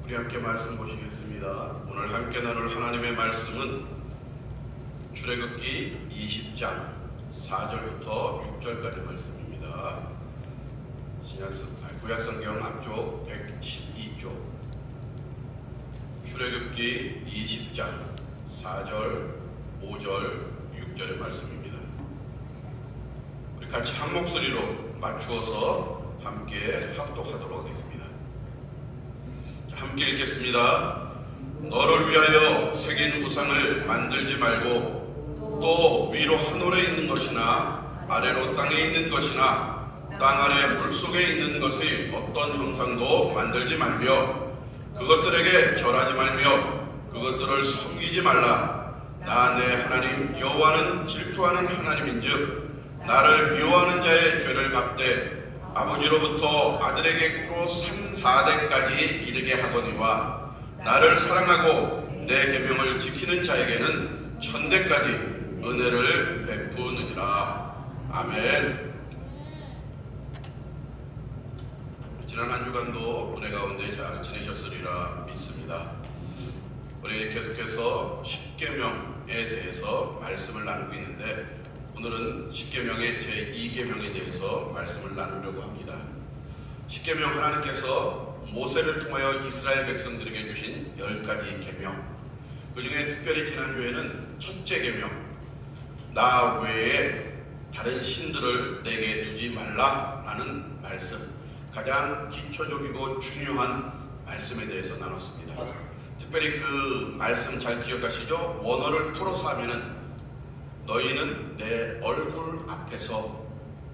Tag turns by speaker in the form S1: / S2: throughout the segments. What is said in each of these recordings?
S1: 우리 함께 말씀 보시겠습니다. 오늘 함께 나눌 하나님의 말씀은 출애굽기 20장 4절부터 6절까지 말씀입니다. 구약성경 앞쪽 112쪽 출애굽기 20장 4절, 5절, 6절의 말씀입니다. 우리 같이 한 목소리로 맞추어서 함께 합독하도록 하겠습니다. 함께 읽겠습니다. 너를 위하여 새긴 우상을 만들지 말고 또 위로 하늘에 있는 것이나 아래로 땅에 있는 것이나 땅 아래 물속에 있는 것의 어떤 형상도 만들지 말며 그것들에게 절하지 말며 그것들을 섬기지 말라. 나 내 하나님 여호와는 질투하는 하나님인즉 나를 미워하는 자의 죄를 갚되 아버지로부터 아들에게로 3, 4대까지 이르게 하거니와 나를 사랑하고 내 계명을 지키는 자에게는 1000대까지 은혜를 베푸느니라. 아멘. 지난 한 주간도 은혜 가운데 잘 지내셨으리라 믿습니다. 우리 계속해서 십계명에 대해서 말씀을 나누고 있는데 오늘은 십계명의 제2계명에 대해서 말씀을 나누려고 합니다. 십계명 하나님께서 모세를 통하여 이스라엘 백성들에게 주신 10가지 계명, 그 중에 특별히 지난주에는 첫째 계명, 나 외에 다른 신들을 내게 두지 말라라는 말씀, 가장 기초적이고 중요한 말씀에 대해서 나눴습니다. 특별히 그 말씀 잘 기억하시죠? 원어를 풀어서 하면은 너희는 내 얼굴 앞에서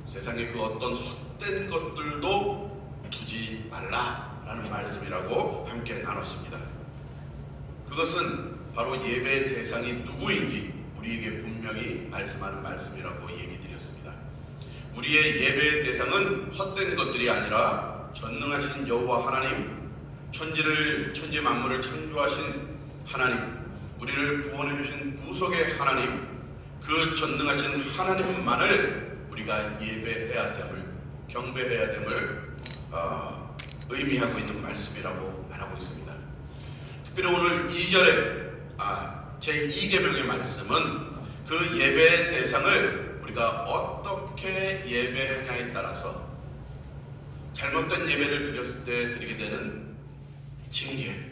S1: 세상의 그 어떤 헛된 것들도 두지 말라라는 말씀이라고 함께 나눴습니다. 그것은 바로 예배의 대상이 누구인지 우리에게 분명히 말씀하는 말씀이라고 얘기 드렸습니다. 우리의 예배의 대상은 헛된 것들이 아니라 전능하신 여호와 하나님, 천지 만물을 창조하신 하나님, 우리를 구원해 주신 구속의 하나님, 그 전능하신 하나님만을 우리가 예배해야 됨을, 경배해야 됨을 의미하고 있는 말씀이라고 말하고 있습니다. 특별히 오늘 2절에 제2계명의 말씀은 그 예배의 대상을 우리가 어떻게 예배하냐에 따라서 잘못된 예배를 드렸을 때 드리게 되는 징계,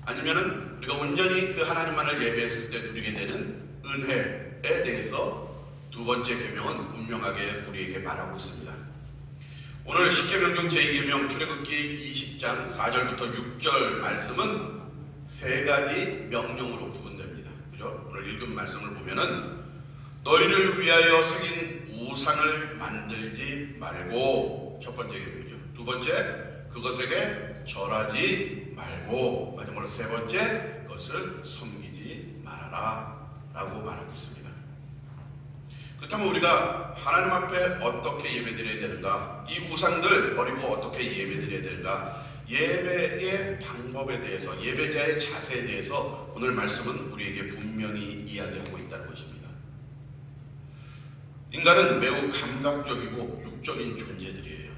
S1: 아니면은 우리가 온전히 그 하나님만을 예배했을 때 누리게 되는 은혜에 대해서 두 번째 계명은 분명하게 우리에게 말하고 있습니다. 오늘 십계명 중 제2계명 출애굽기 20장 4절부터 6절 말씀은 세 가지 명령으로 구분됩니다. 그죠? 오늘 읽은 말씀을 보면은 너희를 위하여 새긴 우상을 만들지 말고, 첫 번째 계명이죠. 두 번째, 그것에게 절하지 말고, 마지막으로 세 번째, 그것을 섬기지 말아라 라고 말하고 있습니다. 그렇다면 우리가 하나님 앞에 어떻게 예배드려야 되는가? 이 우상들 버리고 어떻게 예배드려야 되는가? 예배의 방법에 대해서, 예배자의 자세에 대해서 오늘 말씀은 우리에게 분명히 이야기하고 있다는 것입니다. 인간은 매우 감각적이고 육적인 존재들이에요.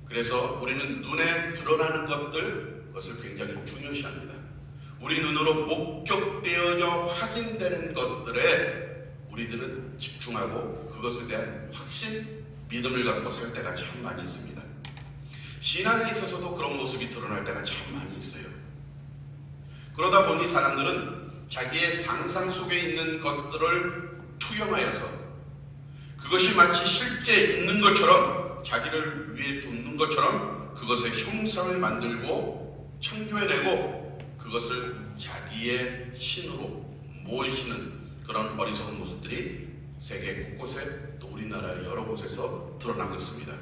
S1: 그래서 우리는 눈에 드러나는 것들, 그것을 굉장히 중요시합니다. 우리 눈으로 목격되어져 확인되는 것들에 우리들은 집중하고 그것에 대한 확신, 믿음을 갖고 살 때가 참 많이 있습니다. 신앙에 있어서도 그런 모습이 드러날 때가 참 많이 있어요. 그러다 보니 사람들은 자기의 상상 속에 있는 것들을 투영하여서 그것이 마치 실제 있는 것처럼, 자기를 위해 돕는 것처럼 그것의 형상을 만들고 창조해내고 그것을 자기의 신으로 모시는 그런 어리석은 모습들이 세계 곳곳에, 또 우리나라의 여러 곳에서 드러나고 있습니다.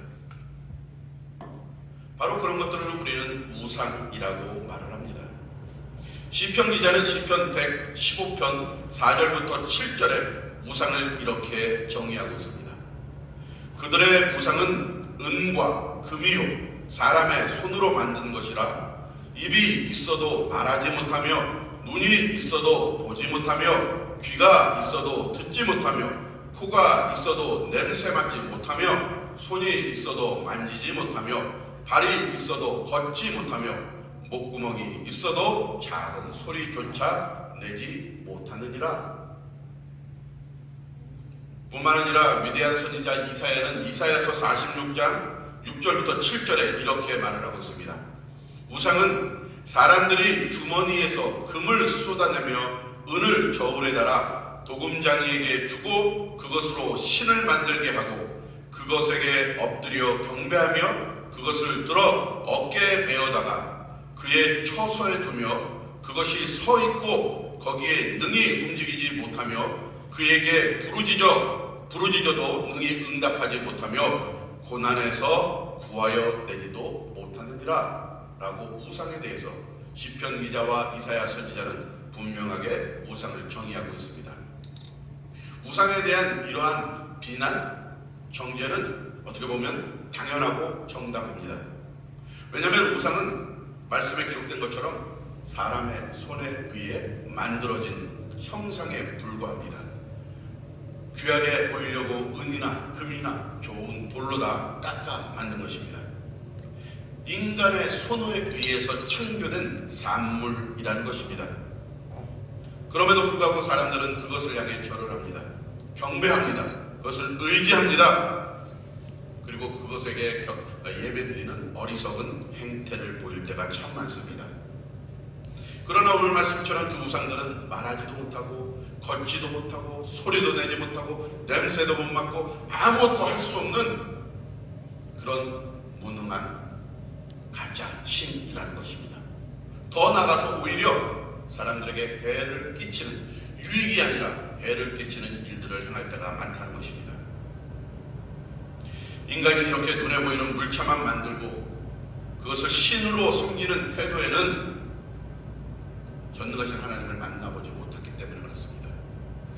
S1: 바로 그런 것들을 우리는 우상이라고 말을 합니다. 시편 기자는 시편 115편 4절부터 7절에 우상을 이렇게 정의하고 있습니다. 그들의 우상은 은과 금이요 사람의 손으로 만든 것이라 입이 있어도 말하지 못하며 눈이 있어도 보지 못하며 귀가 있어도 듣지 못하며 코가 있어도 냄새 맡지 못하며 손이 있어도 만지지 못하며 발이 있어도 걷지 못하며 목구멍이 있어도 작은 소리조차 내지 못하느니라. 뿐만 아니라 위대한 선지자 이사야는 이사야서 46장 6절부터 7절에 이렇게 말을 하고 있습니다. 우상은 사람들이 주머니에서 금을 쏟아내며 은을 저울에 달아 도금장이에게 주고 그것으로 신을 만들게 하고 그것에게 엎드려 경배하며 그것을 들어 어깨에 베어다가 그의 처소에 두며 그것이 서 있고 거기에 능히 움직이지 못하며 그에게 부르짖어도 능히 응답하지 못하며 고난에서 구하여 내지도 못하느니라 라고 우상에 대해서 시편 기자와 이사야 선지자는 분명하게 우상을 정의하고 있습니다. 우상에 대한 이러한 비난, 정죄는 어떻게 보면 당연하고 정당합니다. 왜냐하면 우상은 말씀에 기록된 것처럼 사람의 손에 의해 만들어진 형상에 불과합니다. 귀하게 보이려고 은이나 금이나 좋은 돌로 다 깎아 만든 것입니다. 인간의 손에 의해서 창조된 산물이라는 것입니다. 그럼에도 불구하고 사람들은 그것을 향해 절을 합니다. 경배합니다. 그것을 의지합니다. 그리고 그것에게 예배드리는 어리석은 행태를 보일 때가 참 많습니다. 그러나 오늘 말씀처럼 그 우상들은 말하지도 못하고 걷지도 못하고 소리도 내지 못하고 냄새도 못 맡고 아무것도 할 수 없는 그런 무능한 가짜 신이라는 것입니다. 더 나아가서 오히려 사람들에게 해를 끼치는, 유익이 아니라 해를 끼치는 일들을 행할 때가 많다는 것입니다. 인간이 이렇게 눈에 보이는 물차만 만들고 그것을 신으로 섬기는 태도에는 전능하신 하나님을 만나보지 못했기 때문에 그렇습니다.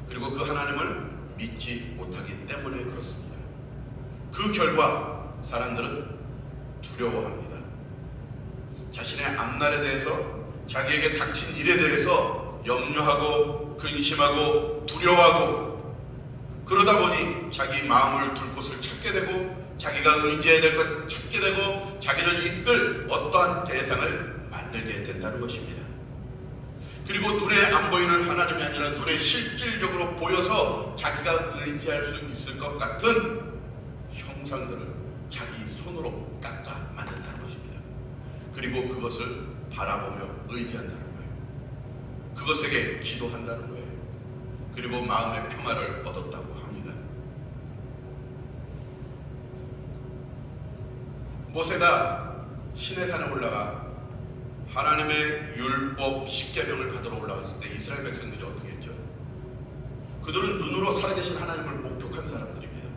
S1: 그리고 그 하나님을 믿지 못하기 때문에 그렇습니다. 그 결과 사람들은 두려워합니다. 자신의 앞날에 대해서, 자기에게 닥친 일에 대해서 염려하고 근심하고 두려워하고, 그러다 보니 자기 마음을 둘 곳을 찾게 되고 자기가 의지해야 될 것 찾게 되고 자기를 이끌 어떠한 대상을 만들게 된다는 것입니다. 그리고 눈에 안 보이는 하나님이 아니라 눈에 실질적으로 보여서 자기가 의지할 수 있을 것 같은 형상들을 자기 손으로 깎아 만든다는 것입니다. 그리고 그것을 바라보며 의지한다는 거예요. 그것에게 기도한다는 거예요. 그리고 마음의 평화를 얻었다고 합니다. 모세가 시내산에 올라가 하나님의 율법 10계명을 받으러 올라갔을 때 이스라엘 백성들이 어떻게 했죠? 그들은 눈으로 살아계신 하나님을 목격한 사람들입니다.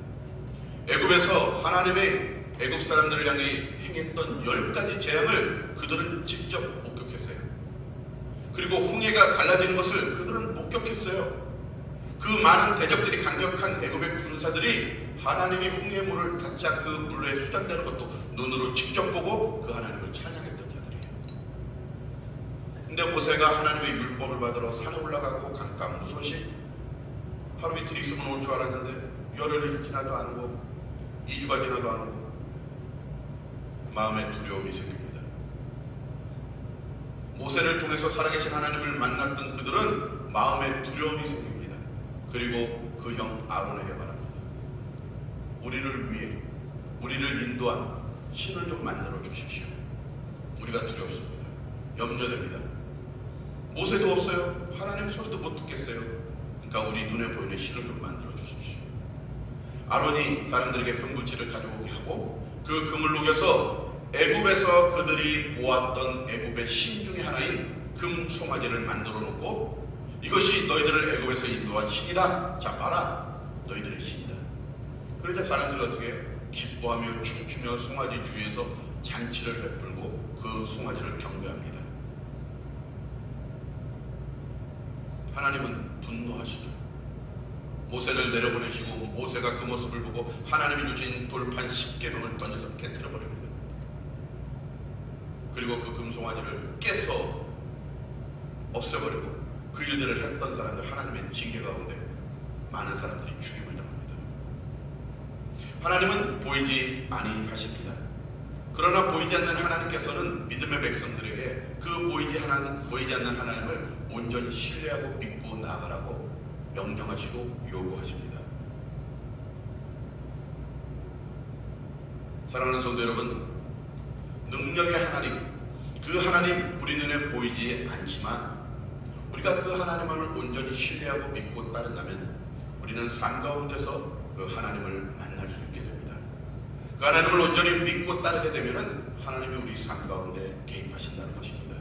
S1: 애굽에서 하나님의 애굽 사람들을 향해 행했던 10가지 재앙을 그들은 직접 목격했어요. 그리고 홍해가 갈라지는 것을 그들은 목격했어요. 그 많은 대적들이, 강력한 애굽의 군사들이 하나님이 홍해 물을 닫자 그 물에 수장되는 것도 눈으로 직접 보고 그 하나님을 찬양했던 자들이에요. 근데 모세가 하나님의 율법을 받으러 산에 올라가고 감감무소식 하루 이틀 있으면 올 줄 알았는데 열흘이 지나도 안 오고 2주가 지나도 안 오고 마음에 두려움이 생깁니다. 모세를 통해서 살아계신 하나님을 만났던 그들은 마음에 두려움이 생깁니다. 그리고 그 형 아론에게 말합니다. 우리를 위해, 우리를 인도한 신을 좀 만들어 주십시오. 우리가 두렵습니다. 염려됩니다. 모세도 없어요. 하나님 소리도 못 듣겠어요. 그러니까 우리 눈에 보이는 신을 좀 만들어 주십시오. 아론이 사람들에게 금붙이를 가져오게 하고 그 금을 녹여서 애굽에서 그들이 보았던 애굽의 신 중에 하나인 금 송아지를 만들어 놓고 이것이 너희들을 애굽에서 인도한 신이다. 자 봐라, 너희들의 신이다. 그러자 사람들이 어떻게 해요? 기뻐하며 춤추며 송아지 주위에서 잔치를 베풀고 그 송아지를 경배합니다. 하나님은 분노하시죠. 모세를 내려보내시고 모세가 그 모습을 보고 하나님이 주신 돌판 10계명을 던져서 깨트려버립니다. 그리고 그 금송아지를 깨서 없애버리고 그 일들을 했던 사람들 하나님의 징계 가운데 많은 사람들이 죽임을 당합니다. 하나님은 보이지 아니하십니다. 그러나 보이지 않는 하나님께서는 믿음의 백성들에게 그 보이지 않는 하나님을 온전히 신뢰하고 믿고 나아가라고 명령하시고 요구하십니다. 사랑하는 성도 여러분, 능력의 하나님, 그 하나님 우리 눈에 보이지 않지만 우리가 그 하나님을 온전히 신뢰하고 믿고 따른다면 우리는 삶 가운데서 그 하나님을 만날 수 있게 됩니다. 그 하나님을 온전히 믿고 따르게 되면 하나님이 우리 삶 가운데 개입하신다는 것입니다.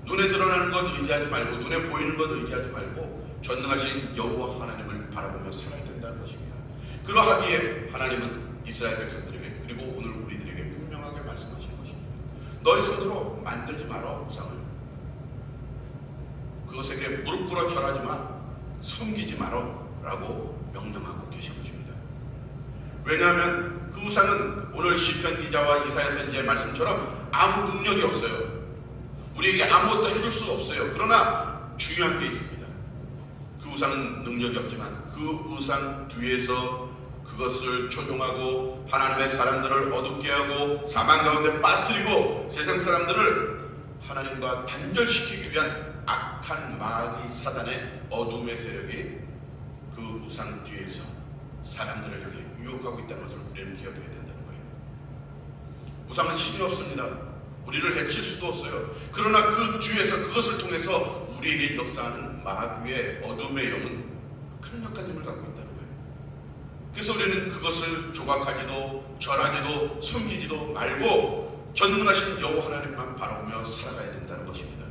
S1: 눈에 드러나는 것 의지하지 말고, 눈에 보이는 것 의지하지 말고 전능하신 여호와 하나님을 바라보며 살아야 된다는 것입니다. 그러하기에 하나님은 이스라엘 백성들에게, 그리고 오늘 우리들에게 분명하게 말씀하신 것입니다. 너희 손으로 만들지 마라, 우상을. 그것에게 무릎 꿇어 절하지 마, 섬기지 마라 라고 명령하고 계신 것입니다. 왜냐하면 그 우상은 오늘 시편 기자와 이사야 선지자의 말씀처럼 아무 능력이 없어요. 우리에게 아무것도 해줄 수 없어요. 그러나 중요한 게 있습니다. 그 우상은 능력이 없지만 그 우상 뒤에서 그것을 조종하고 하나님의 사람들을 어둡게 하고 사망 가운데 빠뜨리고 세상 사람들을 하나님과 단절시키기 위한 악한 마귀 사단의 어둠의 세력이 그 우상 뒤에서 사람들을 향해 유혹하고 있다는 것을 우리는 기억해야 된다는 거예요. 우상은 힘이 없습니다. 우리를 해칠 수도 없어요. 그러나 그 뒤에서 그것을 통해서 우리에게 역사하는 마귀의 어둠의 영은 강력한 힘을 갖고 있다는 거예요. 그래서 우리는 그것을 조각하지도 절하지도 섬기지도 말고 전능하신 여호와 하나님만 바라보며 살아가야 된다는 것입니다.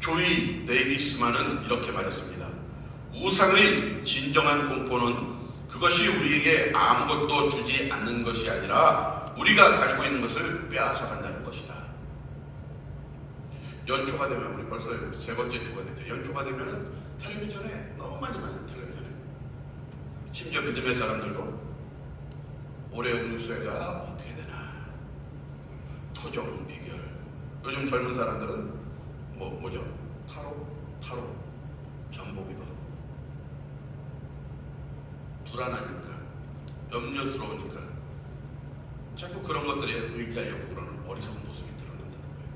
S1: 조이 데이비스만은 이렇게 말했습니다. 우상의 진정한 공포는 그것이 우리에게 아무것도 주지 않는 것이 아니라 우리가 가지고 있는 것을 빼앗아간다는 것이다. 연초가 되면, 우리 벌써 세 번째 주가 되죠. 연초가 되면 텔레비전에 너무 많이 봐요. 텔레비전에. 심지어 믿음의 사람들도 올해 운수회가 어떻게 되나, 토종 비결. 요즘 젊은 사람들은 뭐죠? 타로, 전복이다. 불안하니까, 염려스러우니까 자꾸 그런 것들에 의지하려고 그러는 어리석은 모습이 드러난다는 거예요.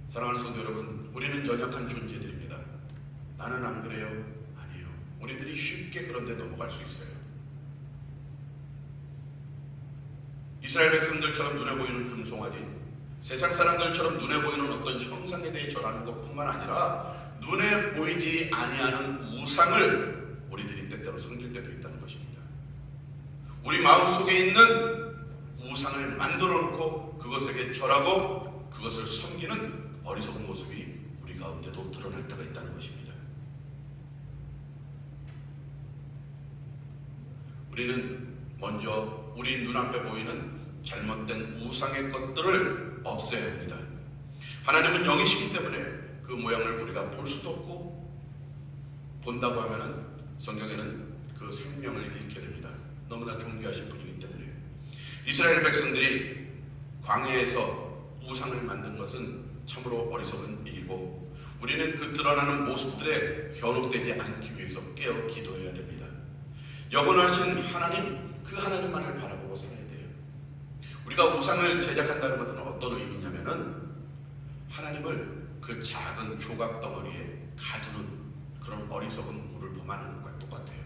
S1: 사랑하는 성도 여러분, 우리는 연약한 존재들입니다. 나는 안 그래요? 아니에요. 우리들이 쉽게 그런 데 넘어갈 수 있어요. 이스라엘 백성들처럼 눈에 보이는 금송아지, 세상 사람들처럼 눈에 보이는 어떤 형상에 대해 절하는 것뿐만 아니라 눈에 보이지 아니하는 우상을 우리들이 때때로 섬길 때도 있다는 것입니다. 우리 마음속에 있는 우상을 만들어 놓고 그것에게 절하고 그것을 섬기는 어리석은 모습이 우리 가운데도 드러날 때가 있다는 것입니다. 우리는 먼저 우리 눈앞에 보이는 잘못된 우상의 것들을 없애야 합니다. 하나님은 영이시기 때문에 그 모양을 우리가 볼 수도 없고, 본다고 하면은 성경에는 그 생명을 잃게 됩니다. 너무나 존귀하신 분이기 때문에. 이스라엘 백성들이 광야에서 우상을 만든 것은 참으로 어리석은 일이고, 우리는 그 드러나는 모습들에 현혹되지 않기 위해서 깨어 기도해야 됩니다. 영원하신 하나님, 그 하나님만을 바라보고 살아야 돼요. 우리가 우상을 제작한다는 것은 어떤 의미냐면은 하나님을 그 작은 조각 덩어리에 가두는 그런 어리석은 물을 범하는 것과 똑같아요.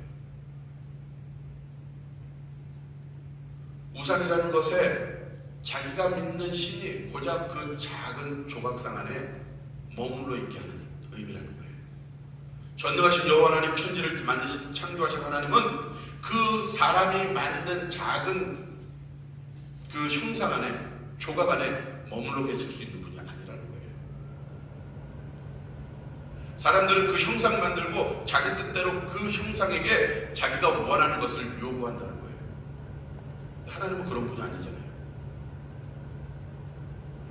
S1: 우상이라는 것에 자기가 믿는 신이 고작 그 작은 조각상 안에 머물러 있게 하는 의미라는 거예요. 전능하신 여호와 하나님, 천지를 만드신 창조하신 하나님은 그 사람이 만든 작은 그 형상 안에, 조각 안에 머물러 계실 수 있는 분이 아니라는 거예요. 사람들은 그 형상 만들고 자기 뜻대로 그 형상에게 자기가 원하는 것을 요구한다는 거예요. 하나님은 그런 분이 아니잖아요.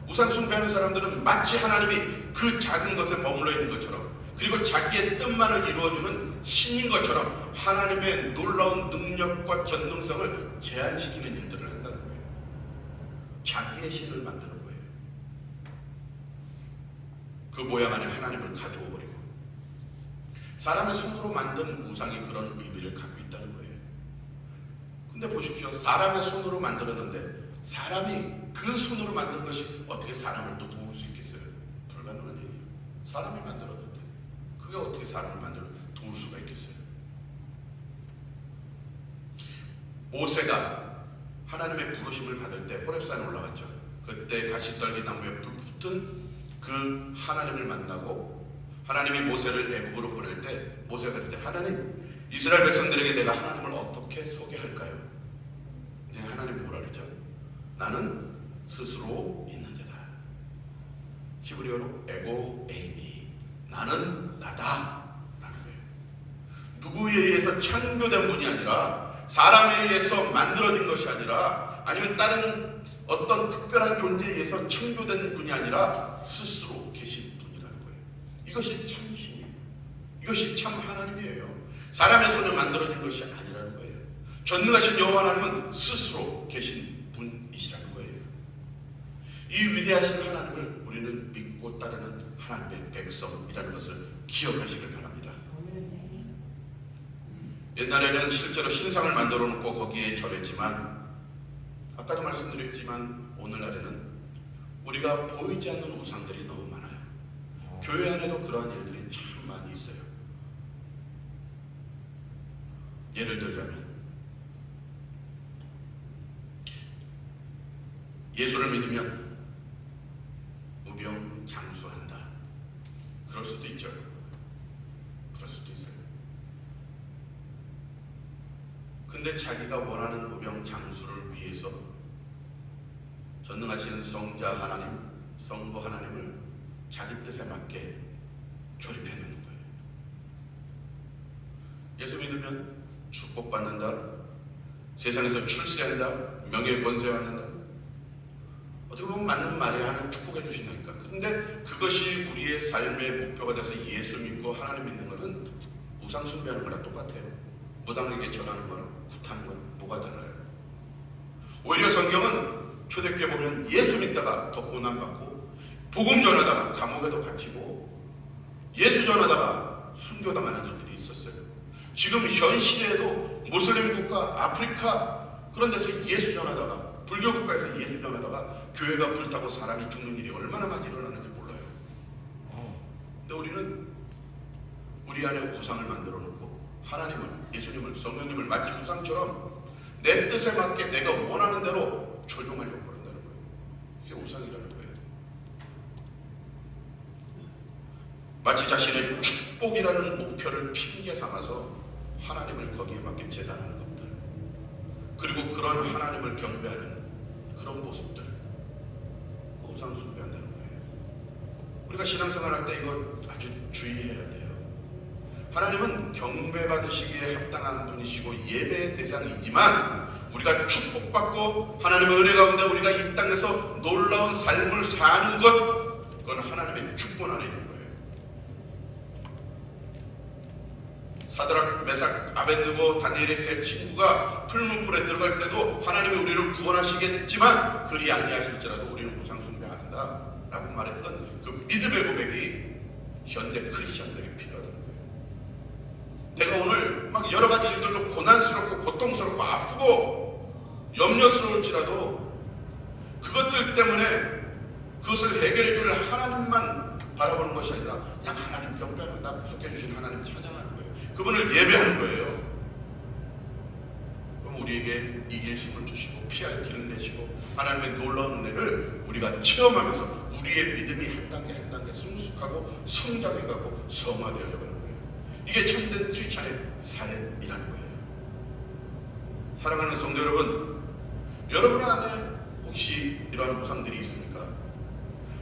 S1: 우상 숭배하는 사람들은 마치 하나님이 그 작은 것에 머물러 있는 것처럼, 그리고 자기의 뜻만을 이루어주는 신인 것처럼 하나님의 놀라운 능력과 전능성을 제한시키는 일들을 한다는 거예요. 자기의 신을 만드는 거예요. 그 모양 안에 하나님을 가두어 버리고, 사람의 손으로 만든 우상이 그런 의미를 갖고 있다는 거예요. 근데 보십시오. 사람의 손으로 만들었는데 사람이 그 손으로 만든 것이 어떻게 사람을 또 도울 수 있겠어요? 불가능한 얘기예요. 사람이 만들었는데 그게 어떻게 사람을 만들어 도울 수가 있겠어요? 모세가 하나님의 부르심을 받을 때 호렙산에 올라갔죠. 그때 가시떨기 나무에 불 붙은 그 하나님을 만나고 하나님이 모세를 애굽으로 보낼 때 모세가 그럴 때 하나님 이스라엘 백성들에게 내가 하나님을 어떻게 소개할까요? 이제 하나님이 뭐라 그러죠? 나는 스스로 있는 자다. 히브리어로 에고 에이미, 나는 나다 라는 거예요. 누구에 의해서 창조된 분이 아니라 사람에 의해서 만들어진 것이 아니라 아니면 다른 어떤 특별한 존재에 의해서 창조된 분이 아니라 스스로 계신 분이라는 거예요. 이것이 참 신이에요. 이것이 참 하나님이에요. 사람의 손에 만들어진 것이 아니라는 거예요. 전능하신 여호와 하나님은 스스로 계신 분이시라는 거예요. 이 위대하신 하나님을 우리는 믿고 따르는 하나님의 백성이라는 것을 기억하시길 바랍니다. 옛날에는 실제로 신상을 만들어 놓고 거기에 절했지만 아까도 말씀드렸지만 오늘날에는 우리가 보이지 않는 우상들이 너무 많아요. 교회 안에도 그러한 일들이 참 많이 있어요. 예를 들자면 예수를 믿으면 무병장수한다. 그럴 수도 있죠. 그럴 수도 있어요. 근데 자기가 원하는 무병장수를 위해서 전능하신 성자 하나님, 성부 하나님을 자기 뜻에 맞게 조립해 놓는 거예요. 예수 믿으면 축복받는다, 세상에서 출세한다, 명예 권세 받는다. 어떻게 보면 맞는 말이야. 하나님 축복해 주신다니까. 근데 그것이 우리의 삶의 목표가 돼서 예수 믿고 하나님 믿는 것은 우상 숭배하는 거랑 똑같아요. 무당에게 절하는 거랑 굿하는 거랑 뭐가 달라요? 오히려 성경은 초대교회 보면 예수 믿다가 더 고난받고 복음 전하다가 감옥에도 갇히고 예수 전하다가 순교당하는 일들이 있었어요. 지금 현 시대에도 무슬림 국가, 아프리카 그런 데서 예수 전하다가 불교 국가에서 예수 전하다가 교회가 불타고 사람이 죽는 일이 얼마나 많이 일어나는지 몰라요. 근데 우리는 우리 안에 우상을 만들어 놓고 하나님을, 예수님을, 성령님을 마치 우상처럼 내 뜻에 맞게 내가 원하는 대로 조종하려고 그런다는 거예요. 이게 우상이라는 거예요. 마치 자신의 축복이라는 목표를 핑계 삼아서 하나님을 거기에 맞게 제단하는 것들, 그리고 그런 하나님을 경배하는 그런 모습들, 우상 숭배한다는 거예요. 우리가 신앙생활 할 때 이거 아주 주의해야 돼요. 하나님은 경배받으시기에 합당한 분이시고 예배의 대상이지만 우리가 축복받고 하나님의 은혜 가운데 우리가 이 땅에서 놀라운 삶을 사는 것, 그건 하나님의 축복 안에 있는 거예요. 사드락, 메삭, 아벳느고, 다니엘의 세 친구가 풀문불에 들어갈 때도 하나님이 우리를 구원하시겠지만 그리 아니하실지라도 우리는 우상 숭배한다 라고 말했던 그 믿음의 고백이 현대 크리스천들에게 필요하다는 거예요. 내가 오늘 막 여러 가지 일들로 고난스럽고 고통스럽고 아프고 염려스러울지라도 그것들 때문에 그것을 해결해 줄 하나님만 바라보는 것이 아니라 그냥 하나님 경배하는, 나 구속해 주신 하나님 찬양하는 거예요. 그분을 예배하는 거예요. 그럼 우리에게 이길 힘을 주시고 피할 길을 내시고 하나님의 놀라운 은혜를 우리가 체험하면서 우리의 믿음이 한 단계 한 단계 성숙하고 성장해가고 성화되어가는 거예요. 이게 참된 크리스찬의 삶이라는 거예요. 사랑하는 성도 여러분, 여러분 안에 혹시 이러한 우상들이 있습니까?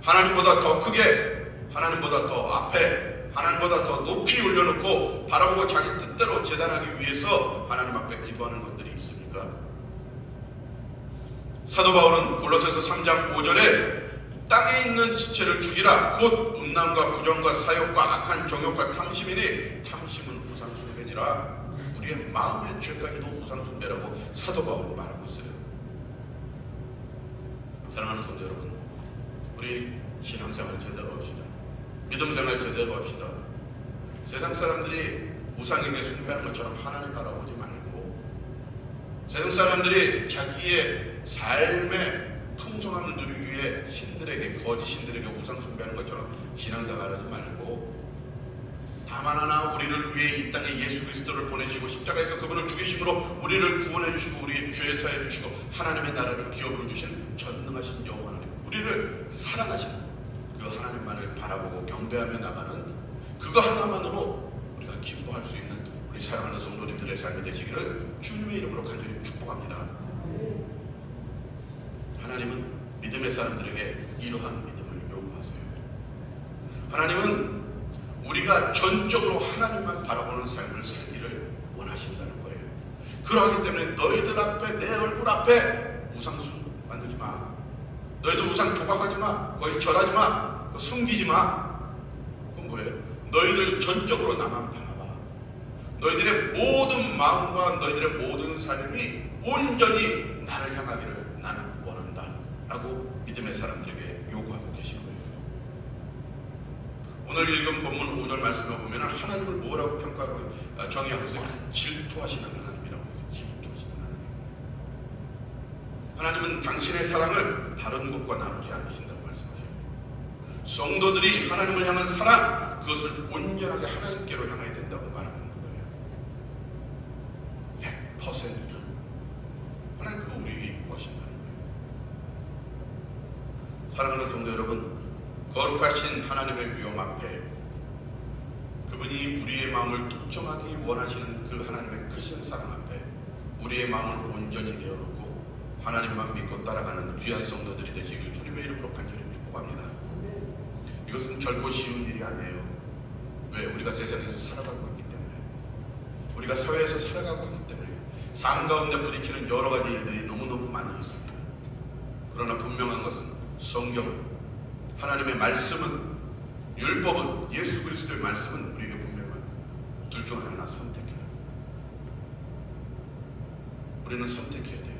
S1: 하나님보다 더 크게, 하나님보다 더 앞에, 하나님보다 더 높이 올려놓고 바라보고 자기 뜻대로 재단하기 위해서 하나님 앞에 기도하는 것들이 있습니까? 사도 바울은 골로새서 3장 5절에 땅에 있는 지체를 죽이라 곧 음란과 부정과 사욕과 악한 정욕과 탐심이니 탐심은 우상숭배니라. 우리의 마음의 죄까지도 우상숭배라고 사도 바울은 말하고 있어요. 사랑하는 성도 여러분, 우리 신앙생활 제대로 합시다. 믿음생활 제대로 합시다. 세상 사람들이 우상에게 숭배하는 것처럼 하나님 바라보지 말고 세상 사람들이 자기의 삶의 풍성함을 누리기 위해 신들에게, 거짓 신들에게 우상 숭배하는 것처럼 신앙생활하지 말고, 다만 하나 우리를 위해 이 땅에 예수 그리스도를 보내시고 십자가에서 그분을 죽이심으로 우리를 구원해 주시고 우리의 죄 사해 주시고 하나님의 나라를 기업으로 주신 전능하신 여호와 하나님, 우리를 사랑하시는 그 하나님만을 바라보고 경배하며 나가는 그거 하나만으로 우리가 기뻐할 수 있는 우리 사랑하는 성도님들의 삶이 되시기를 주님의 이름으로 간절히 축복합니다. 하나님은 믿음의 사람들에게 이러한 믿음을 요구하세요. 하나님은 우리가 전적으로 하나님만 바라보는 삶을 살기를 원하신다는 거예요. 그러하기 때문에 너희들 앞에, 내 얼굴 앞에 우상수 만들지 마. 너희들 우상 조각하지 마. 거기 절하지 마. 섬기지 마. 그건 뭐예요? 너희들 전적으로 나만 바라봐. 너희들의 모든 마음과 너희들의 모든 삶이 온전히 나를 향하기를 나는 원한다 라고 믿음의 사람들에게 요구하고 계신 거예요. 오늘 읽은 본문 5절 말씀에 보면 하나님을 뭐라고 평가하고 정의하고 있어요? 질투하시는 하나님이라고 해요. 질투하시는 하나님. 하나님은 당신의 사랑을 다른 것과 나누지 않으신다고 말씀하셔요. 성도들이 하나님을 향한 사랑, 그것을 온전하게 하나님께로 향해야 된다고 말하는 거예요. 100% 하나님 그거 우리에게 요구하신다는 거예요. 사랑하는 성도 여러분, 거룩하신 하나님의 위엄 앞에 그분이 우리의 마음을 독점하기 원하시는 그 하나님의 크신 사랑 앞에 우리의 마음을 온전히 내어놓고 하나님만 믿고 따라가는 귀한 성도들이 되시길 주님의 이름으로 간절히 축복합니다. 이것은 결코 쉬운 일이 아니에요. 왜? 우리가 세상에서 살아가고 있기 때문에, 우리가 사회에서 살아가고 있기 때문에 삶 가운데 부딪히는 여러 가지 일들이 너무너무 많이 있습니다. 그러나 분명한 것은 성경, 하나님의 말씀은, 율법은, 예수 그리스도의 말씀은 우리에게 분명한 둘 중 하나 선택해요. 우리는 선택해야 돼요.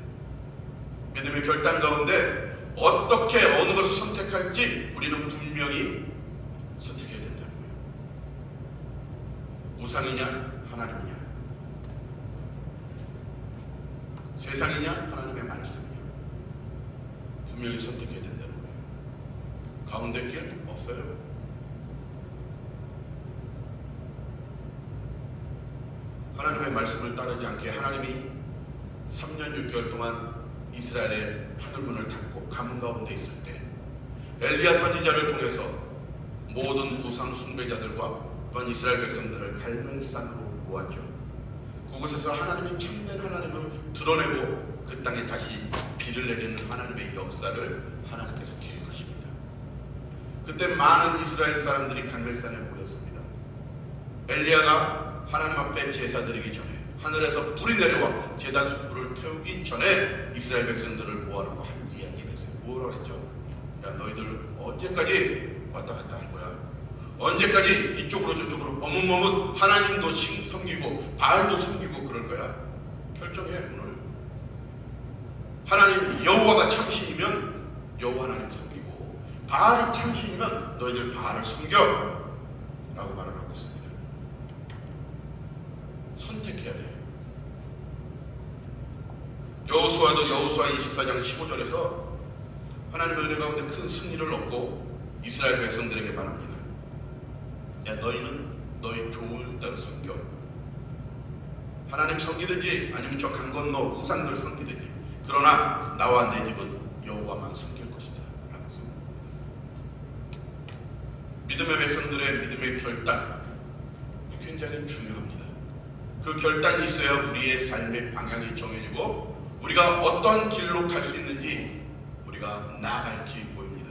S1: 믿음의 결단 가운데 어떻게 어느 것을 선택할지 우리는 분명히 선택해야 된다는 거예요. 우상이냐 하나님이냐, 세상이냐 하나님의 말씀이냐, 분명히 선택해야 된다는 거예요. 가운데 길 없어요. 하나님의 말씀을 따르지 않게 하나님이 3년 6개월 동안 이스라엘의 하늘문을 닫고 가뭄 가운데 있을 때 엘리야 선지자를 통해서 모든 우상 숭배자들과 또한 이스라엘 백성들을 갈멜산으로 모았죠. 그곳에서 하나님이 참된 하나님을 드러내고 그 땅에 다시 비를 내리는 하나님의 역사를 하나님께서 기획하십니다. 그때 많은 이스라엘 사람들이 갈멜산에 모였습니다. 엘리야가 하나님 앞에 제사 드리기 전에, 하늘에서 불이 내려와 제단 숯불을 태우기 전에 이스라엘 백성들을 모아놓고 한 이야기가 있어요. 뭐라고 했죠? 야, 너희들 언제까지 왔다 갔다 할 거야? 언제까지 이쪽으로 저쪽으로 머뭇머뭇 하나님도 섬기고 바알도 섬기고 그럴 거야? 결정해. 오늘 하나님 여호와가 참신이면 여호와 하나님 섬기고, 바알이 참신이면 너희들 바알을 섬겨 라고 말을 하고 있습니다. 선택해야 돼요. 여호수아도 여호수아 24장 15절에서 하나님의 은혜 가운데 큰 승리를 얻고 이스라엘 백성들에게 말합니다. 야, 너희는 너희 좋은 대로 섬겨. 하나님 섬기든지 아니면 저 강 건너 우상들 섬기든지, 그러나 나와 내 집은 여호와만 섬길 것이다 라고 했습니다. 믿음의 백성들의 믿음의 결단, 굉장히 중요합니다. 그 결단이 있어야 우리의 삶의 방향이 정해지고 우리가 어떤 길로 갈 수 있는지 우리가 나아갈지 보입니다.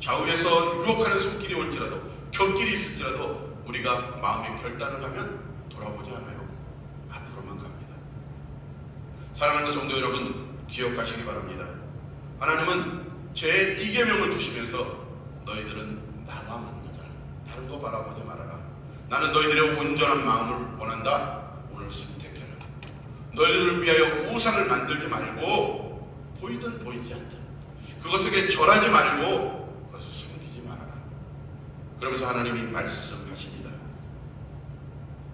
S1: 좌우에서 유혹하는 손길이 올지라도, 곁길이 있을지라도 우리가 마음의 결단을 하면 돌아보지 않아요. 앞으로만 갑니다. 사랑하는 성도 여러분, 기억하시기 바랍니다. 하나님은 제 이계명을 주시면서 너희들은 나와 만나자, 다른 거 바라보지 말아라. 나는 너희들의 온전한 마음을 원한다. 오늘 선택해라. 너희들을 위하여 우상을 만들지 말고, 보이든 보이지 않든 그것에게 절하지 말고 그것을 숨기지 말아라. 그러면서 하나님이 말씀하십니다.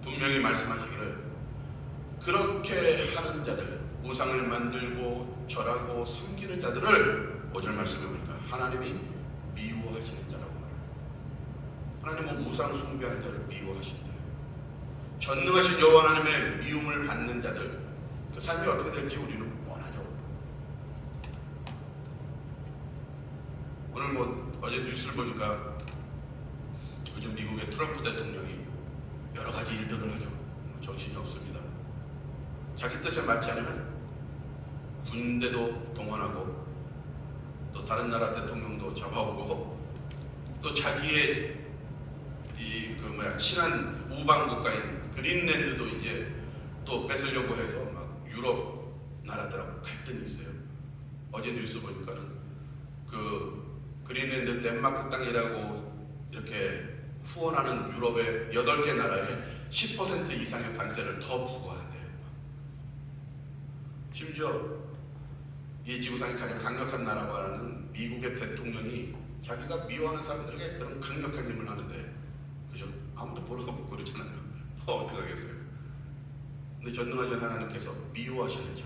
S1: 분명히 말씀하시기를 그렇게 하는 자들, 우상을 만들고 절하고 섬기는 자들을 5절 말씀해 보니까 하나님이 미워하시는 자라고 말해요. 하나님은 우상 숭배하는 자를 미워하신다. 전능하신 여호와 하나님의 미움을 받는 자들, 그 삶이 어떻게 될지 우리는 원하죠. 오늘 어제 뉴스를 보니까 요즘 미국의 트럼프 대통령이 여러 가지 일들을 하죠. 정신이 없습니다. 자기 뜻에 맞지 않으면 군대도 동원하고 또 다른 나라 대통령도 잡아오고 또 자기의 친한 우방 국가인 그린랜드도 이제 또 뺏으려고 해서 막 유럽 나라들하고 갈등이 있어요. 어제 뉴스 보니까는 그 그린랜드 덴마크 땅이라고 이렇게 후원하는 유럽의 8개 나라에 10% 이상의 관세를 더 부과한대요. 심지어 이 지구상에 가장 강력한 나라고 하는 미국의 대통령이 자기가 미워하는 사람들에게 그런 강력한 힘을 하는데, 그죠? 아무도 뭐라고 못 그러잖아요. 어떻게 하겠어요? 근데 전능하신 하나님께서 미워하시는 자,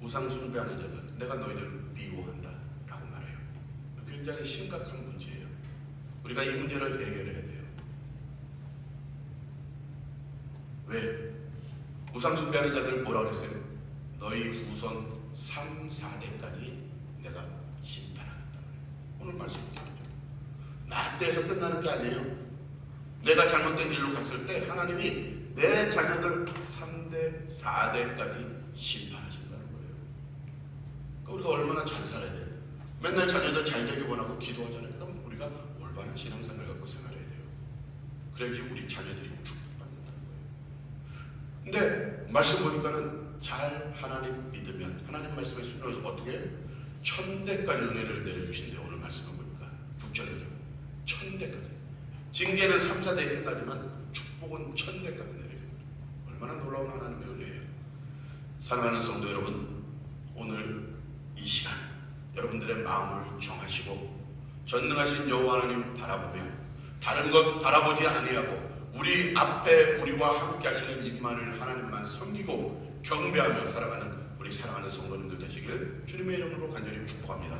S1: 우상 숭배하는 자들, 내가 너희들 미워한다 라고 말해요. 굉장히 심각한 문제예요. 우리가 이 문제를 해결해야 돼요. 왜? 우상 숭배하는 자들 뭐라 그랬어요? 너희 후손 3, 4대까지 내가 심판하겠다. 오늘 말씀이잖아요. 나 때에서 끝나는 게 아니에요. 내가 잘못된 길로 갔을 때 하나님이 내 자녀들 3대, 4대까지 심판하신다는 거예요. 그러니까 우리가 얼마나 잘 살아야 돼요. 맨날 자녀들 잘 되길 원하고 기도하잖아요. 그럼 우리가 올바른 신앙생활을 갖고 생활해야 돼요. 그래야지 우리 자녀들이 축복받는다는 거예요. 근데 말씀 보니까는 잘 하나님 믿으면 하나님 말씀에 순종해서 어떻게 1000대까지 은혜를 내려주신대요. 오늘 말씀을 보니까 6절이죠. 1000대까지. 징계는 3, 4대에 끝나지만 축복은 1000대까지 내려줍니다. 얼마나 놀라운 하나님의 은혜예요. 사랑하는 성도 여러분, 오늘 이 시간 여러분들의 마음을 정하시고 전능하신 여호와 하나님 바라보며 다른 것 바라보지 아니하고 우리 앞에 우리와 함께 하시는 임만을 하나님만 섬기고 경배하며 살아가는 우리 사랑하는 성도님들 되시길 주님의 이름으로 간절히 축복합니다.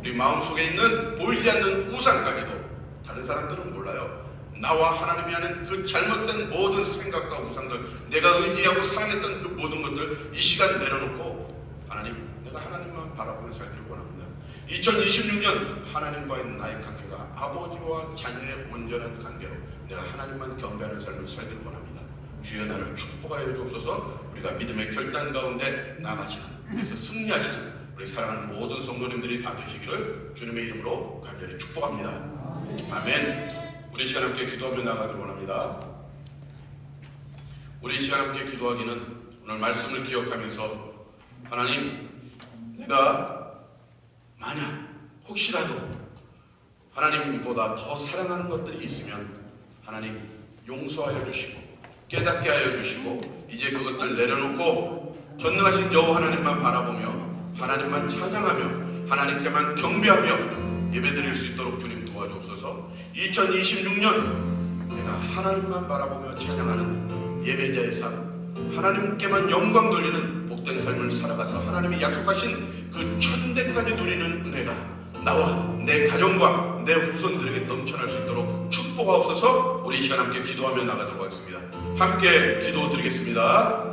S1: 우리 마음속에 있는 보이지 않는 우상까지도 다른 사람들은 몰라요. 나와 하나님이 하는 그 잘못된 모든 생각과 우상들, 내가 의지하고 사랑했던 그 모든 것들 이 시간 내려놓고 하나님, 내가 하나님만 바라보며 살기를 원합니다. 2026년 하나님과의 나의 관계가 아버지와 자녀의 온전한 관계로 내가 하나님만 경배하는 삶을 살기를 원합니다. 주여 나를 축복하여 주옵소서. 우리가 믿음의 결단 가운데 나가시는, 그래서 승리하시는 우리 사랑하는 모든 성도님들이 다 되시기를 주님의 이름으로 간절히 축복합니다. 아멘. 우리 시간 함께 기도하며 나가기를 원합니다. 우리 시간 함께 기도하기는 오늘 말씀을 기억하면서 하나님, 내가 만약 혹시라도 하나님보다 더 사랑하는 것들이 있으면 하나님 용서하여 주시고 깨닫게 하여 주시고 이제 그것들 내려놓고 전능하신 여호와 하나님만 바라보며 하나님만 찬양하며 하나님께만 경배하며 예배드릴 수 있도록 주님 도와주옵소서. 2026년 내가 하나님만 바라보며 찬양하는 예배자의 삶, 하나님께만 영광 돌리는 복된 삶을 살아가서 하나님이 약속하신 그 1000대까지 누리는 은혜가 나와 내 가정과 내 후손들에게 넘쳐날 수 있도록 축복하옵소서. 우리 이 시간 함께 기도하며 나가도록 하겠습니다. 함께 기도 드리겠습니다.